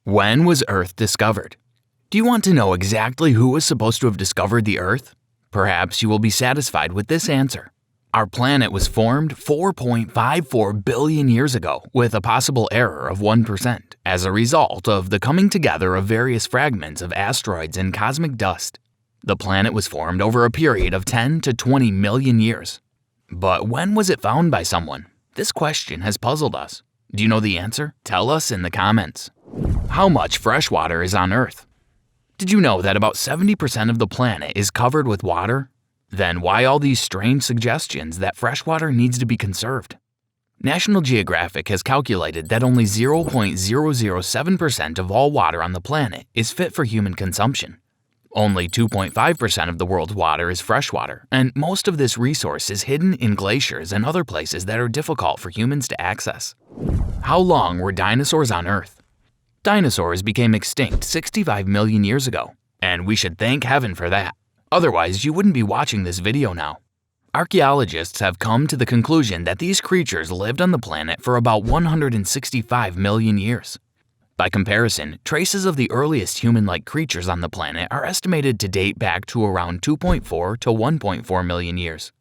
When was Earth discovered? Do you want to know exactly who was supposed to have discovered the Earth? Perhaps you will be satisfied with this answer. Our planet was formed 4.54 billion years ago with a possible error of 1% as a result of the coming together of various fragments of asteroids and cosmic dust. The planet was formed over a period of 10 to 20 million years. But when was it found by someone? This question has puzzled us. Do you know the answer? Tell us in the comments. How much fresh water is on Earth? Did you know that about 70% of the planet is covered with water? Then why all these strange suggestions that fresh water needs to be conserved? National Geographic has calculated that only 0.007% of all water on the planet is fit for human consumption. Only 2.5% of the world's water is freshwater, and most of this resource is hidden in glaciers and other places that are difficult for humans to access. How long were dinosaurs on Earth? Dinosaurs became extinct 65 million years ago, and we should thank heaven for that. Otherwise, you wouldn't be watching this video now. Archaeologists have come to the conclusion that these creatures lived on the planet for about 165 million years. By comparison, traces of the earliest human-like creatures on the planet are estimated to date back to around 2.4 to 1.4 million years.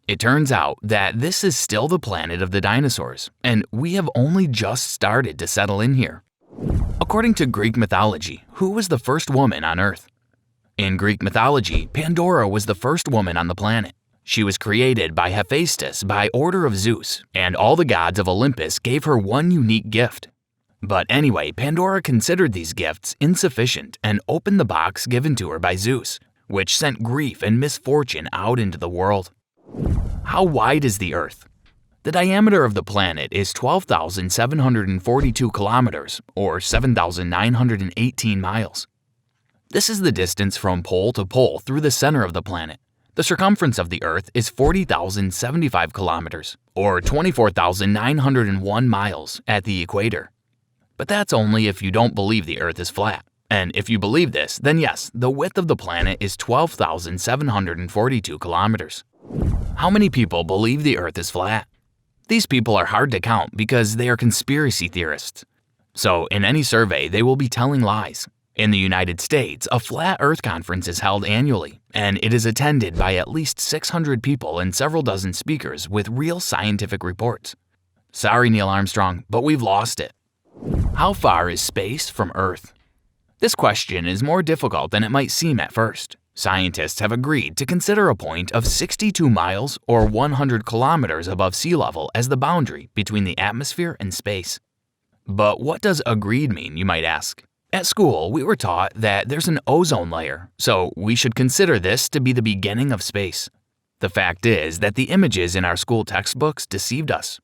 It turns out that this is still the planet of the dinosaurs, and we have only just started to settle in here. According to Greek mythology, who was the first woman on Earth? In Greek mythology, Pandora was the first woman on the planet. She was created by Hephaestus by order of Zeus, and all the gods of Olympus gave her one unique gift. But anyway, Pandora considered these gifts insufficient and opened the box given to her by Zeus, which sent grief and misfortune out into the world. How wide is the Earth? The diameter of the planet is 12,742 kilometers, or 7,918 miles. This is the distance from pole to pole through the center of the planet. The circumference of the Earth is 40,075 kilometers, or 24,901 miles at the equator. But that's only if you don't believe the Earth is flat. And if you believe this, then yes, the width of the planet is 12,742 kilometers. How many people believe the Earth is flat? These people are hard to count because they are conspiracy theorists. So in any survey, they will be telling lies. In the United States, a Flat Earth conference is held annually, and it is attended by at least 600 people and several dozen speakers with real scientific reports. Sorry, Neil Armstrong, but we've lost it. How far is space from Earth? This question is more difficult than it might seem at first. Scientists have agreed to consider a point of 62 miles or 100 kilometers above sea level as the boundary between the atmosphere and space. But what does agreed mean, you might ask? At school, we were taught that there's an ozone layer, so we should consider this to be the beginning of space. The fact is that the images in our school textbooks deceived us.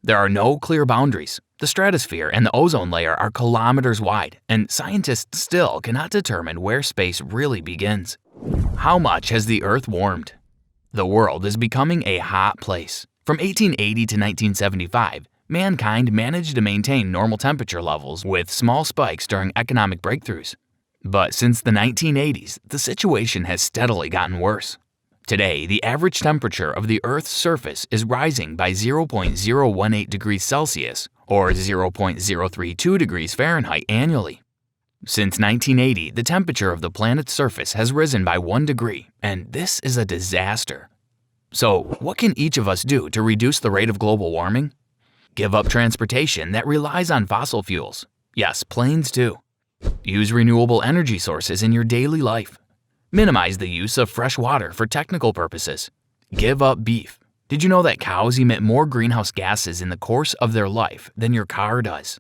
There are no clear boundaries. The stratosphere and the ozone layer are kilometers wide, and scientists still cannot determine where space really begins. How much has the Earth warmed? The world is becoming a hot place. From 1880 to 1975, mankind managed to maintain normal temperature levels with small spikes during economic breakthroughs. But since the 1980s, the situation has steadily gotten worse. Today, the average temperature of the Earth's surface is rising by 0.018 degrees Celsius or 0.032 degrees Fahrenheit annually. Since 1980, the temperature of the planet's surface has risen by 1 degree, and this is a disaster. So, what can each of us do to reduce the rate of global warming? Give up transportation that relies on fossil fuels. Yes, planes too. Use renewable energy sources in your daily life. Minimize the use of fresh water for technical purposes. Give up beef. Did you know that cows emit more greenhouse gases in the course of their life than your car does?